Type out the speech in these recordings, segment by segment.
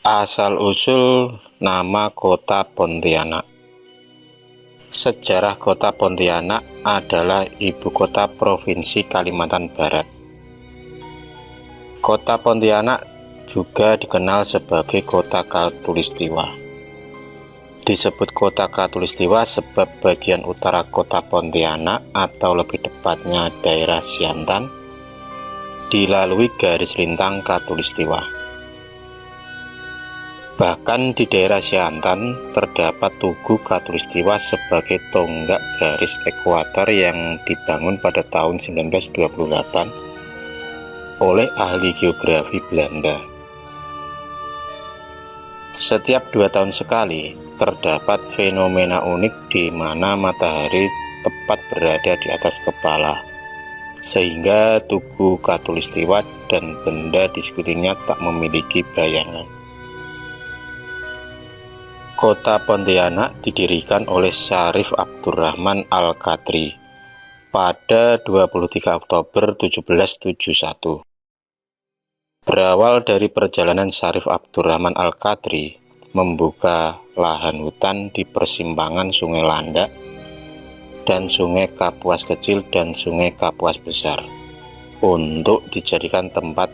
Asal-usul nama kota Pontianak. Sejarah kota Pontianak adalah ibu kota Provinsi Kalimantan Barat. Kota Pontianak juga dikenal sebagai kota Khatulistiwa. Disebut kota Khatulistiwa sebab bagian utara kota Pontianak, atau lebih tepatnya daerah Siantan, dilalui garis lintang Khatulistiwa. Bahkan di daerah Siantan terdapat Tugu Khatulistiwa sebagai tonggak garis ekuator yang dibangun pada tahun 1928 oleh ahli geografi Belanda. Setiap 2 tahun sekali terdapat fenomena unik di mana matahari tepat berada di atas kepala, sehingga Tugu Khatulistiwa dan benda di sekelilingnya tak memiliki bayangan. Kota Pontianak didirikan oleh Syarif Abdurrahman Al-Qadri pada 23 Oktober 1771. Berawal dari perjalanan Syarif Abdurrahman Al-Qadri membuka lahan hutan di persimpangan Sungai Landak dan Sungai Kapuas Kecil dan Sungai Kapuas Besar untuk dijadikan tempat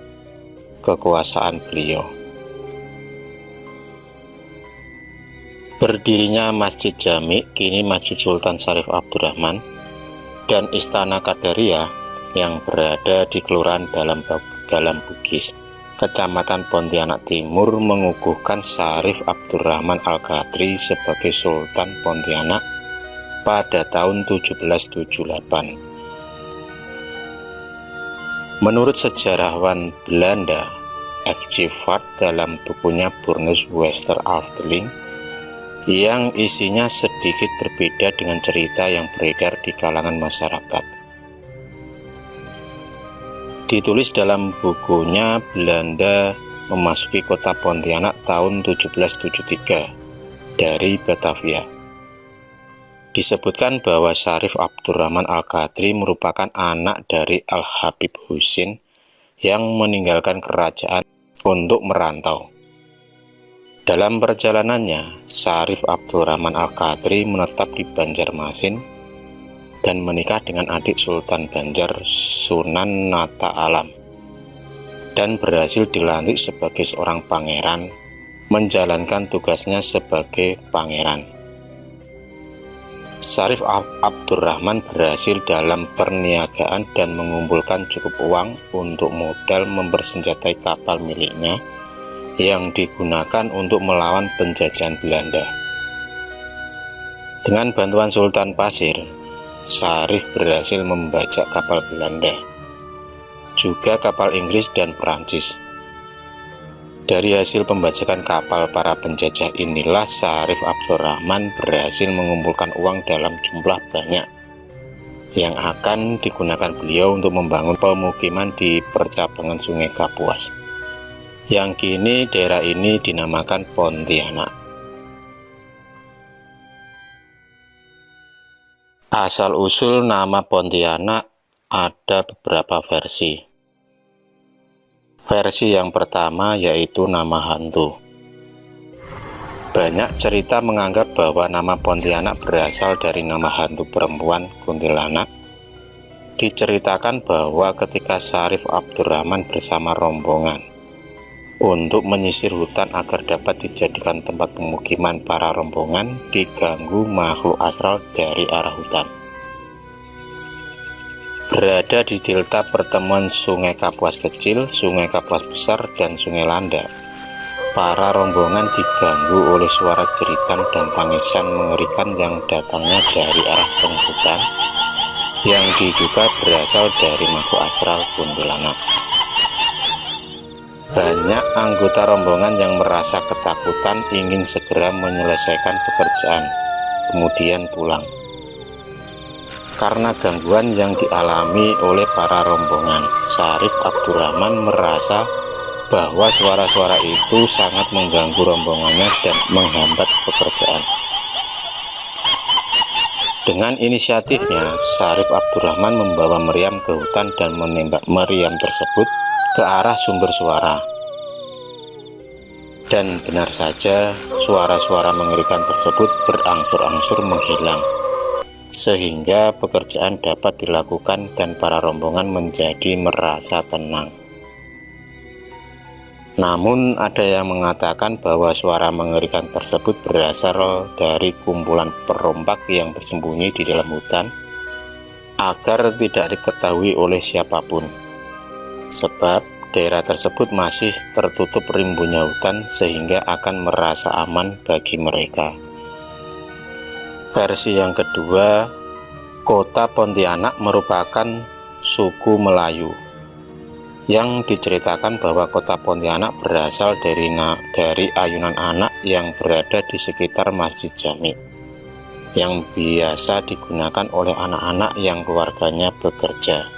kekuasaan beliau. Berdirinya Masjid Jami, kini Masjid Sultan Syarif Abdurrahman, dan Istana Qadariyah yang berada di Kelurahan Dalam Bugis, Kecamatan Pontianak Timur, mengukuhkan Syarif Abdurrahman Al-Qadri sebagai Sultan Pontianak pada tahun 1778. Menurut sejarawan Belanda F.J. Vaart dalam bukunya Burnus Westerafdeling, yang isinya sedikit berbeda dengan cerita yang beredar di kalangan masyarakat. Ditulis dalam bukunya, Belanda memasuki kota Pontianak tahun 1773 dari Batavia. Disebutkan bahwa Syarif Abdurrahman Al-Qadri merupakan anak dari Al-Habib Husin yang meninggalkan kerajaan untuk merantau. Dalam perjalanannya, Syarif Abdurrahman Al-Qadri menetap di Banjarmasin dan menikah dengan adik Sultan Banjar, Sunan Nata Alam, dan berhasil dilantik sebagai seorang pangeran, menjalankan tugasnya sebagai pangeran. Syarif Abdurrahman berhasil dalam perniagaan dan mengumpulkan cukup uang untuk modal mempersenjatai kapal miliknya yang digunakan untuk melawan penjajahan Belanda. Dengan bantuan Sultan Pasir, Syarif berhasil membajak kapal Belanda, juga kapal Inggris dan Perancis. Dari hasil pembajakan kapal para penjajah inilah Syarif Abdurrahman berhasil mengumpulkan uang dalam jumlah banyak yang akan digunakan beliau untuk membangun pemukiman di percabangan Sungai Kapuas, yang kini daerah ini dinamakan Pontianak. Asal-usul nama Pontianak ada beberapa versi. Versi yang pertama yaitu nama hantu. Banyak cerita menganggap bahwa nama Pontianak berasal dari nama hantu perempuan kuntilanak. Diceritakan bahwa ketika Syarif Abdurrahman bersama rombongan untuk menyisir hutan agar dapat dijadikan tempat pemukiman, para rombongan diganggu makhluk astral dari arah hutan. Berada di delta pertemuan Sungai Kapuas Kecil, Sungai Kapuas Besar, dan Sungai Landak, para rombongan diganggu oleh suara jeritan dan tangisan mengerikan yang datangnya dari arah tengah hutan, yang diduga berasal dari makhluk astral kuntilanak. Banyak anggota rombongan yang merasa ketakutan ingin segera menyelesaikan pekerjaan, kemudian pulang. Karena gangguan yang dialami oleh para rombongan, Syarif Abdurrahman merasa bahwa suara-suara itu sangat mengganggu rombongannya dan menghambat pekerjaan. Dengan inisiatifnya, Syarif Abdurrahman membawa meriam ke hutan dan menembak meriam tersebut ke arah sumber suara. Dan benar saja, suara-suara mengerikan tersebut berangsur-angsur menghilang, sehingga pekerjaan dapat dilakukan dan para rombongan menjadi merasa tenang. Namun ada yang mengatakan bahwa suara mengerikan tersebut berasal dari kumpulan perompak yang bersembunyi di dalam hutan agar tidak diketahui oleh siapapun, sebab daerah tersebut masih tertutup rimbunnya hutan sehingga akan merasa aman bagi mereka. Versi yang kedua, Kota Pontianak merupakan suku Melayu yang diceritakan bahwa Kota Pontianak berasal dari ayunan anak yang berada di sekitar Masjid Jami, yang biasa digunakan oleh anak-anak yang keluarganya bekerja.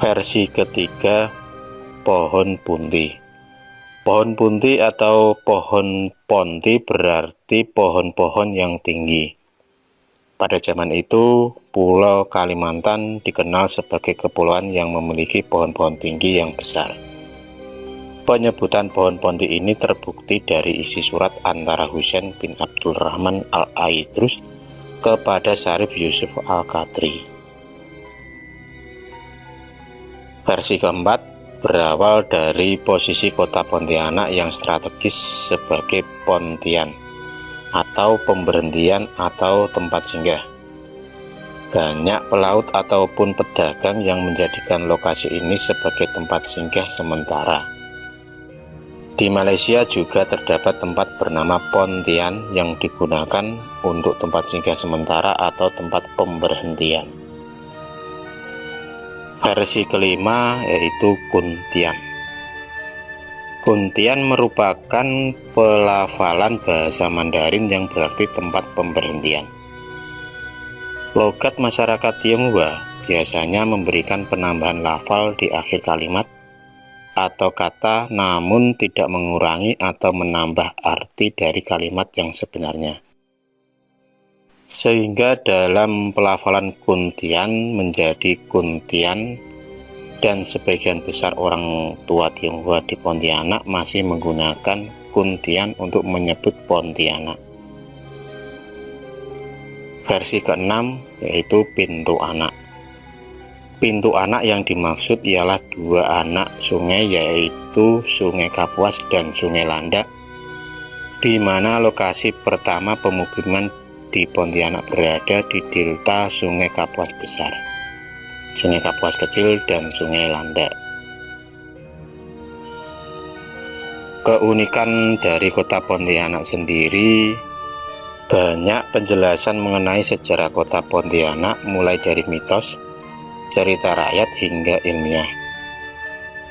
Versi ketiga, pohon punti. Pohon punti atau pohon ponti berarti pohon-pohon yang tinggi. Pada zaman itu, Pulau Kalimantan dikenal sebagai kepulauan yang memiliki pohon-pohon tinggi yang besar. Penyebutan pohon ponti ini terbukti dari isi surat antara Husain bin Abdul Rahman Al-Aidrus kepada Syarif Yusuf Al-Qadri. Versi keempat berawal dari posisi kota Pontianak yang strategis sebagai pontian atau pemberhentian atau tempat singgah. Banyak pelaut ataupun pedagang yang menjadikan lokasi ini sebagai tempat singgah sementara. Di Malaysia juga terdapat tempat bernama Pontian yang digunakan untuk tempat singgah sementara atau tempat pemberhentian. Versi kelima yaitu Kuntian. Kuntian merupakan pelafalan bahasa Mandarin yang berarti tempat pemberhentian. Logat masyarakat Tionghoa biasanya memberikan penambahan lafal di akhir kalimat atau kata, namun tidak mengurangi atau menambah arti dari kalimat yang sebenarnya. Sehingga dalam pelafalan Kuntian menjadi Kuntian, dan sebagian besar orang tua Tionghoa di Pontianak masih menggunakan Kuntian untuk menyebut Pontianak. Versi keenam yaitu pintu anak. Pintu anak yang dimaksud ialah dua anak sungai, yaitu Sungai Kapuas dan Sungai Landak, di mana lokasi pertama pemukiman di Pontianak berada di delta Sungai Kapuas besar, Sungai Kapuas kecil, dan Sungai Landak. Keunikan dari kota Pontianak sendiri, banyak penjelasan mengenai sejarah kota Pontianak mulai dari mitos, cerita rakyat hingga ilmiah.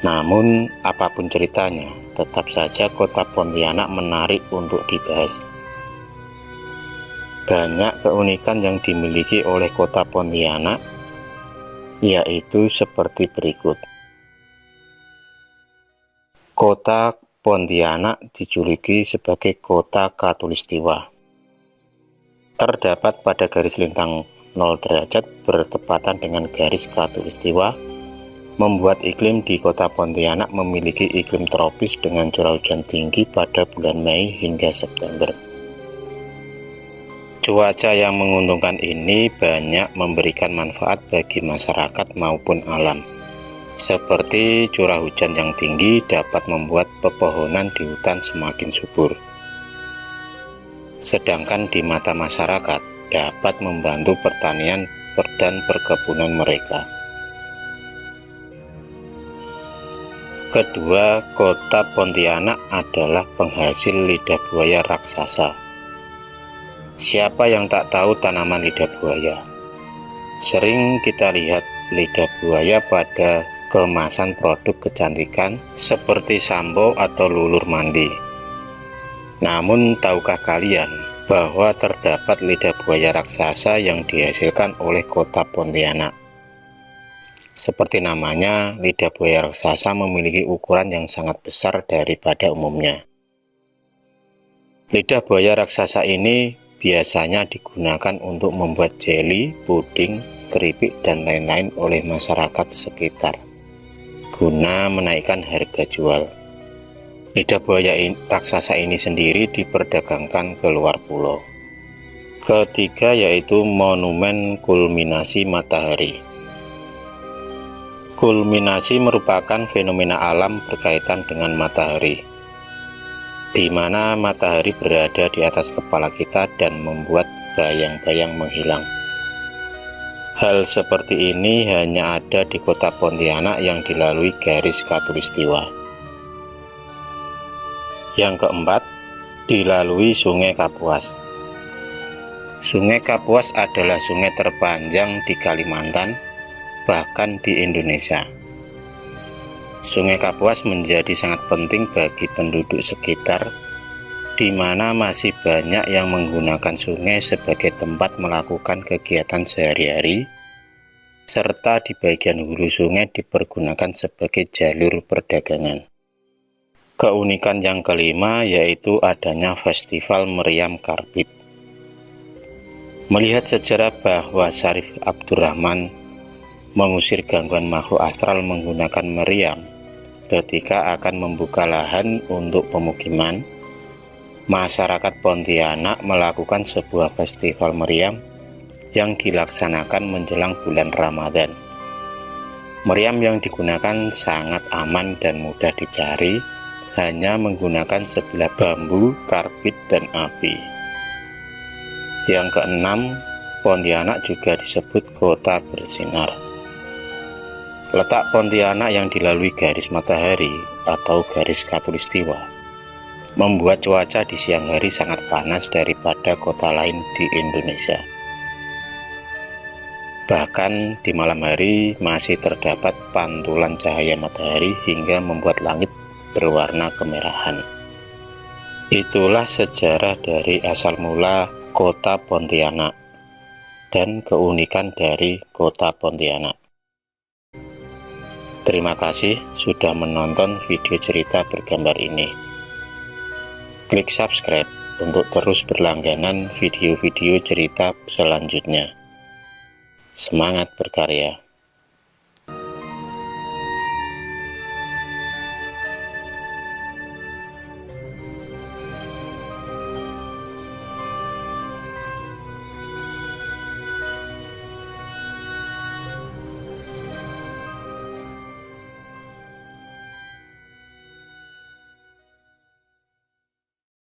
Namun apapun ceritanya, tetap saja kota Pontianak menarik untuk dibahas. Banyak keunikan yang dimiliki oleh kota Pontianak, yaitu seperti berikut. Kota Pontianak dijuluki sebagai kota Khatulistiwa. Terdapat pada garis lintang 0 derajat bertepatan dengan garis Khatulistiwa, membuat iklim di kota Pontianak memiliki iklim tropis dengan curah hujan tinggi pada bulan Mei hingga September. Cuaca yang menguntungkan ini banyak memberikan manfaat bagi masyarakat maupun alam. Seperti curah hujan yang tinggi dapat membuat pepohonan di hutan semakin subur. Sedangkan di mata masyarakat dapat membantu pertanian dan perkebunan mereka. Kedua, kota Pontianak adalah penghasil lidah buaya raksasa. Siapa yang tak tahu tanaman lidah buaya? Sering kita lihat lidah buaya pada kemasan produk kecantikan seperti sampo atau lulur mandi. Namun tahukah kalian bahwa terdapat lidah buaya raksasa yang dihasilkan oleh kota Pontianak? Seperti namanya, lidah buaya raksasa memiliki ukuran yang sangat besar daripada umumnya. Lidah buaya raksasa ini biasanya digunakan untuk membuat jeli, puding, keripik, dan lain-lain oleh masyarakat sekitar, guna menaikkan harga jual. Lidah buaya raksasa ini sendiri diperdagangkan ke luar pulau. Ketiga yaitu monumen kulminasi matahari. Kulminasi merupakan fenomena alam berkaitan dengan matahari, di mana matahari berada di atas kepala kita dan membuat bayang-bayang menghilang. Hal seperti ini hanya ada di kota Pontianak yang dilalui garis khatulistiwa. Yang keempat, dilalui Sungai Kapuas. Sungai Kapuas adalah sungai terpanjang di Kalimantan, bahkan di Indonesia. Sungai Kapuas menjadi sangat penting bagi penduduk sekitar, di mana masih banyak yang menggunakan sungai sebagai tempat melakukan kegiatan sehari-hari, serta di bagian hulu sungai dipergunakan sebagai jalur perdagangan. Keunikan yang kelima yaitu adanya Festival Meriam Karbit. Melihat sejarah bahwa Syarif Abdurrahman mengusir gangguan makhluk astral menggunakan meriam ketika akan membuka lahan untuk pemukiman, masyarakat Pontianak melakukan sebuah festival meriam yang dilaksanakan menjelang bulan Ramadan. Meriam yang digunakan sangat aman dan mudah dicari, hanya menggunakan sebilah bambu, karbit, dan api. Yang keenam, Pontianak juga disebut kota bersinar. Letak Pontianak yang dilalui garis matahari atau garis khatulistiwa membuat cuaca di siang hari sangat panas daripada kota lain di Indonesia. Bahkan di malam hari masih terdapat pantulan cahaya matahari hingga membuat langit berwarna kemerahan. Itulah sejarah dari asal mula kota Pontianak dan keunikan dari kota Pontianak. Terima kasih sudah menonton video cerita bergambar ini. Klik subscribe untuk terus berlangganan video-video cerita selanjutnya. Semangat berkarya.